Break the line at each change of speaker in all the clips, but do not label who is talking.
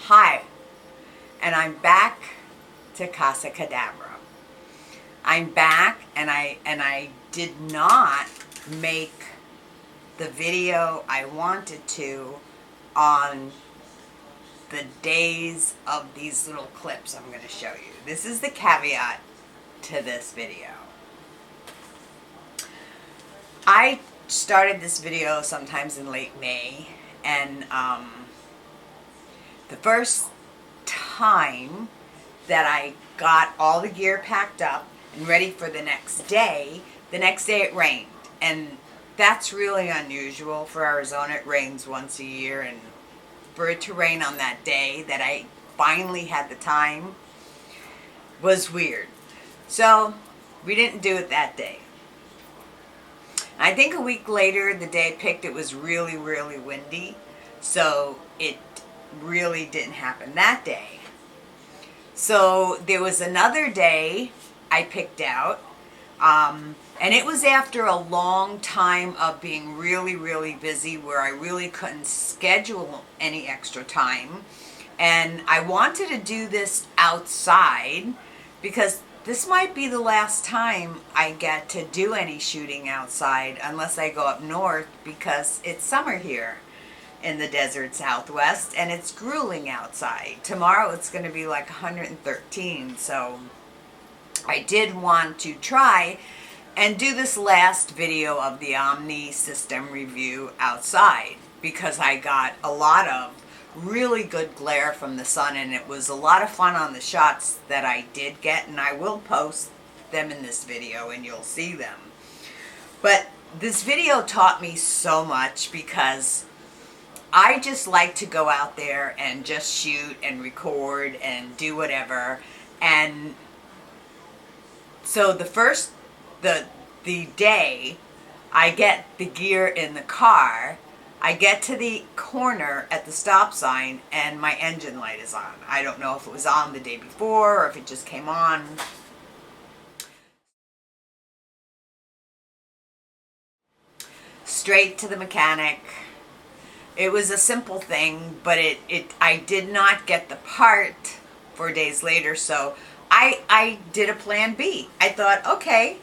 Hi, and I'm back to Casa Cadabra. I'm back, and I did not make the video I wanted to on the days of these little clips I'm going to show you. This is the caveat to this video. I started this video sometimes in late May, and the first time that I got all the gear packed up and ready for the next day it rained. And that's really unusual for Arizona. It rains once a year, and for it to rain on that day that I finally had the time was weird. So we didn't do it that day. I think a week later, the day I picked, it was really, really windy. So it really didn't happen that day. So there was another day I picked out, and it was after a long time of being really, really busy where I really couldn't schedule any extra time. And I wanted to do this outside because this might be the last time I get to do any shooting outside unless I go up north, because it's summer here in the desert Southwest and it's grueling outside. Tomorrow it's going to be like 113, so I did want to try and do this last video of the Omni system review outside because I got a lot of really good glare from the sun, and it was a lot of fun on the shots that I did get, and I will post them in this video and you'll see them. But this video taught me so much because I just like to go out there and just shoot and record and do whatever. And so the day I get the gear in the car, I get to the corner at the stop sign and my engine light is on. I don't know if it was on the day before or if it just came on. Straight to the mechanic. It was a simple thing, but I did not get the part for days later, so I did a plan B. I thought, okay,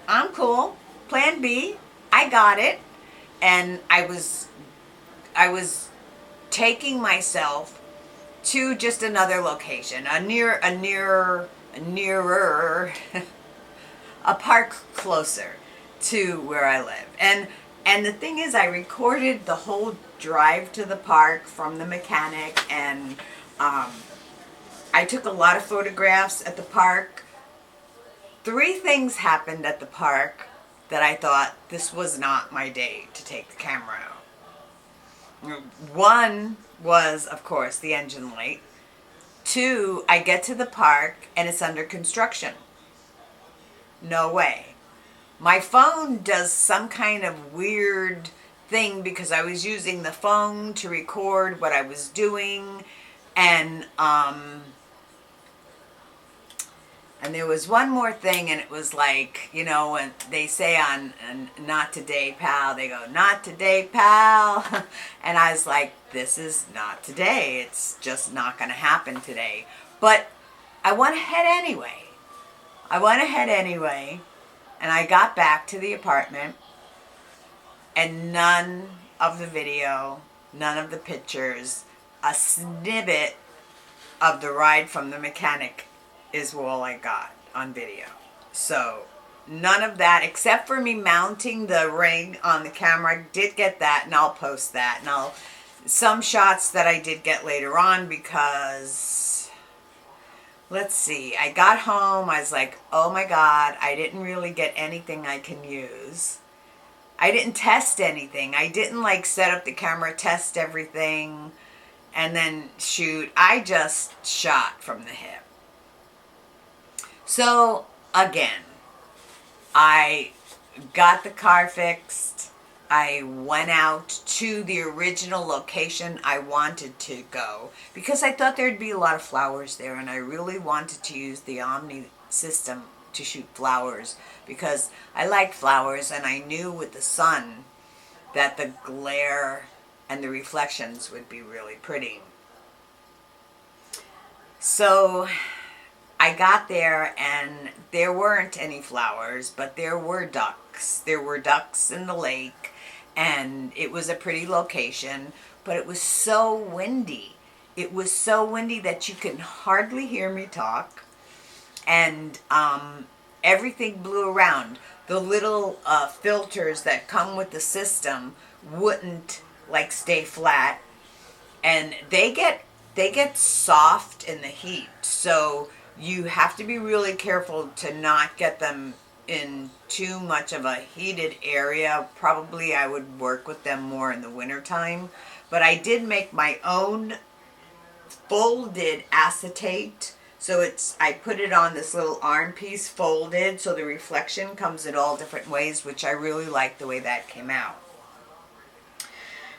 I'm cool. Plan B, I got it. And I was taking myself to just another location, a nearer, a park closer to where I live. And the thing is, I recorded the whole drive to the park from the mechanic, and I took a lot of photographs at the park. 3 things happened at the park that I thought this was not my day to take the camera out. One was, of course, the engine light. 2, I get to the park and it's under construction. No way. My phone does some kind of weird thing because I was using the phone to record what I was doing, and there was one more thing, and it was like, you know, when they say on Not Today, Pal, they go, not today, pal. And I was like, this is not today. It's just not going to happen today. But I went ahead anyway. And I got back to the apartment, and none of the video, none of the pictures, a snippet of the ride from the mechanic is all I got on video. So none of that, except for me mounting the ring on the camera. I did get that, and I'll post that. And some shots that I did get later on, because let's see, I got home, I was like, oh my God, I didn't really get anything I can use. I didn't test anything. I didn't like set up the camera, test everything, and then shoot. I just shot from the hip. So again, I got the car fixed. I went out to the original location I wanted to go because I thought there'd be a lot of flowers there, and I really wanted to use the Omni system to shoot flowers because I like flowers, and I knew with the sun that the glare and the reflections would be really pretty. So I got there and there weren't any flowers, but there were ducks. There were ducks in the lake, and it was a pretty location, but it was so windy. It was so windy that you could hardly hear me talk, and everything blew around. The little filters that come with the system wouldn't like stay flat, and they get soft in the heat. So you have to be really careful to not get them in too much of a heated area. Probably I would work with them more in the wintertime. But I did make my own folded acetate. So I put it on this little arm piece folded, so the reflection comes in all different ways, which I really like the way that came out.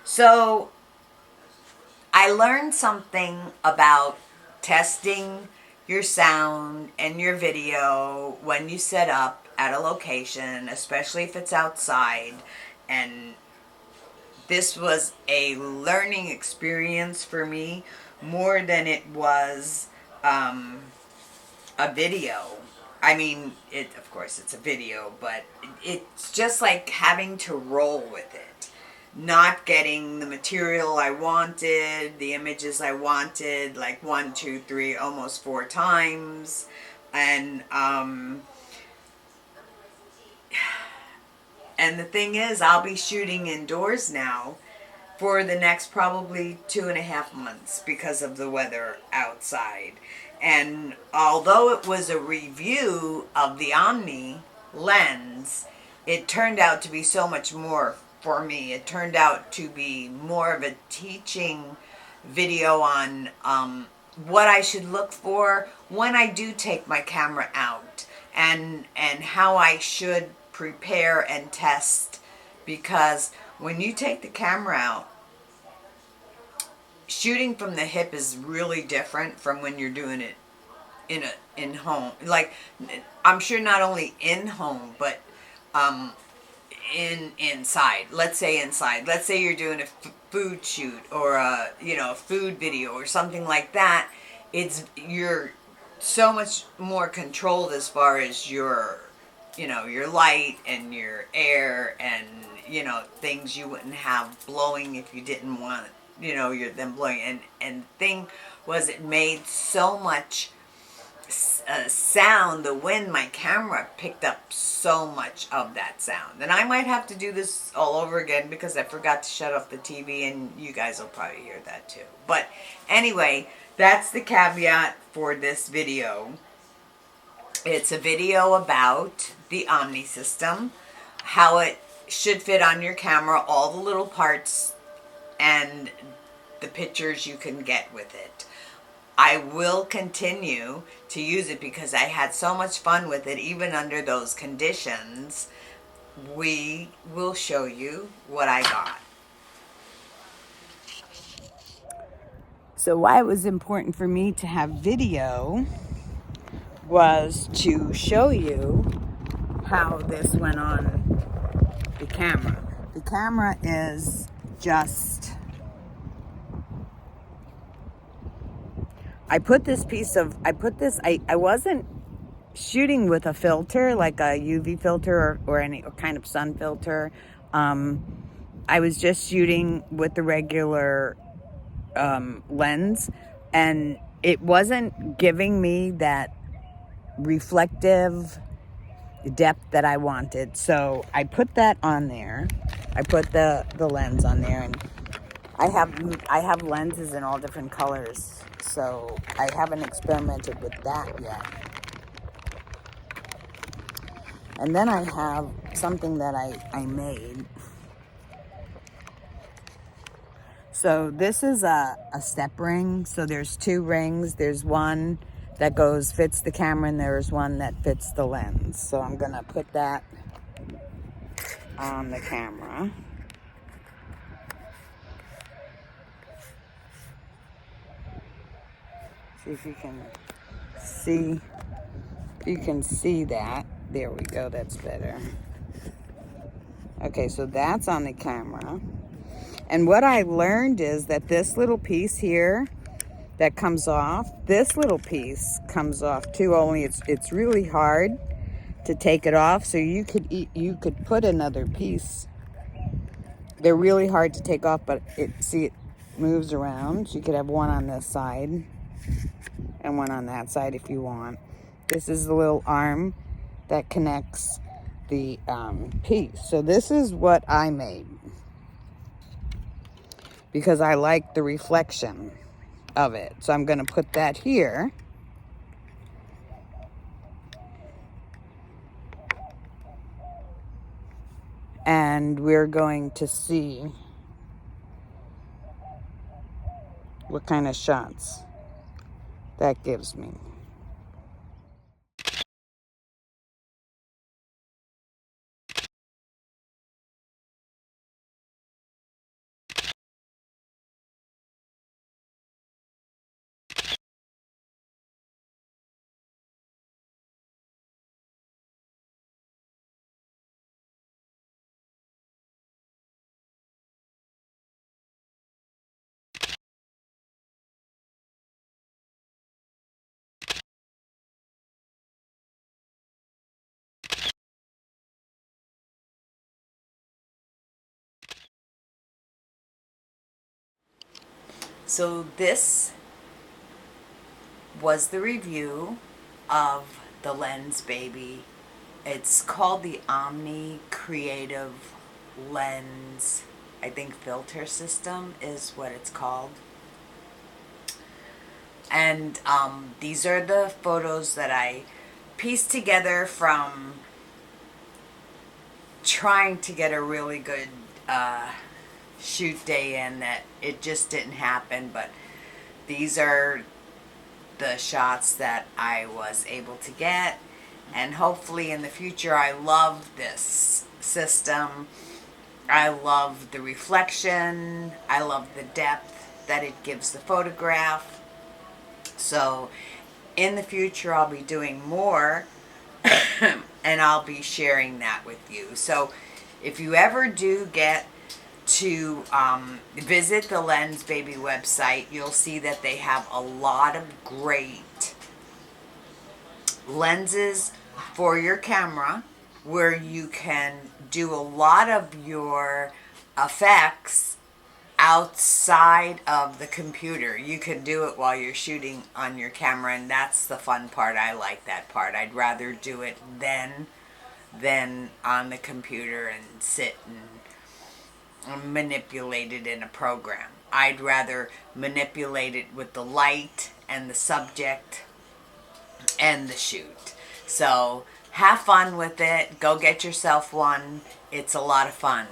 So I learned something about testing your sound and your video when you set up at a location, especially if it's outside. And this was a learning experience for me more than it was a video. I mean, of course it's a video, but it's just like having to roll with it. Not getting the material I wanted, the images I wanted, like 1, 2, 3, almost 4 times. And the thing is, I'll be shooting indoors now for the next probably 2.5 months because of the weather outside. And although it was a review of the Omni lens, it turned out to be so much more for me. It turned out to be more of a teaching video on what I should look for when I do take my camera out, and how I should prepare and test. Because when you take the camera out, shooting from the hip is really different from when you're doing it in home. Like, I'm sure not only in home, but inside. Let's say inside. Let's say you're doing a food shoot or a food video or something like that. You're so much more controlled as far as your light and your air and things you wouldn't have blowing if you didn't want them blowing. And the thing was, it made so much sound. The wind, my camera picked up so much of that sound, and I might have to do this all over again because I forgot to shut off the TV, and you guys will probably hear that too. But anyway, that's the caveat for this video. It's a video about the Omni system, how it should fit on your camera, all the little parts, and the pictures you can get with it. I will continue to use it because I had so much fun with it, even under those conditions. We will show you what I got. So why it was important for me to have video was to show you how this went on the camera. The camera is just... I wasn't shooting with a filter, like a UV filter or any kind of sun filter. I was just shooting with the regular lens, and it wasn't giving me that reflective depth that I wanted. So I put that on there. I put the lens on there, and I have lenses in all different colors, so I haven't experimented with that yet. And then I have something that I made. So this is a step ring. So there's 2 rings. There's one that fits the camera, and there's one that fits the lens. So I'm gonna put that on the camera. See if you can see. You can see that. There we go. That's better. Okay, so that's on the camera. And what I learned is that this little piece here that comes off. This little piece comes off too, only it's really hard to take it off. So you could put another piece. They're really hard to take off, but it moves around. So you could have one on this side and one on that side if you want. This is the little arm that connects the piece. So this is what I made because I like the reflection of it. So I'm going to put that here. And we're going to see what kind of shots that gives me. So this was the review of the Lensbaby. It's called the Omni Creative Lens, I think filter system is what it's called. And these are the photos that I pieced together from trying to get a really good shoot day in that it just didn't happen, but these are the shots that I was able to get, and hopefully in the future. I love this system. I love the reflection. I love the depth that it gives the photograph. So in the future I'll be doing more and I'll be sharing that with you. So if you ever do get to visit the Lensbaby website, you'll see that they have a lot of great lenses for your camera where you can do a lot of your effects outside of the computer. You can do it while you're shooting on your camera, and that's the fun part. I like that part. I'd rather do it than on the computer and sit and manipulate it in a program. I'd rather manipulate it with the light and the subject and the shoot. So have fun with it. Go get yourself one. It's a lot of fun.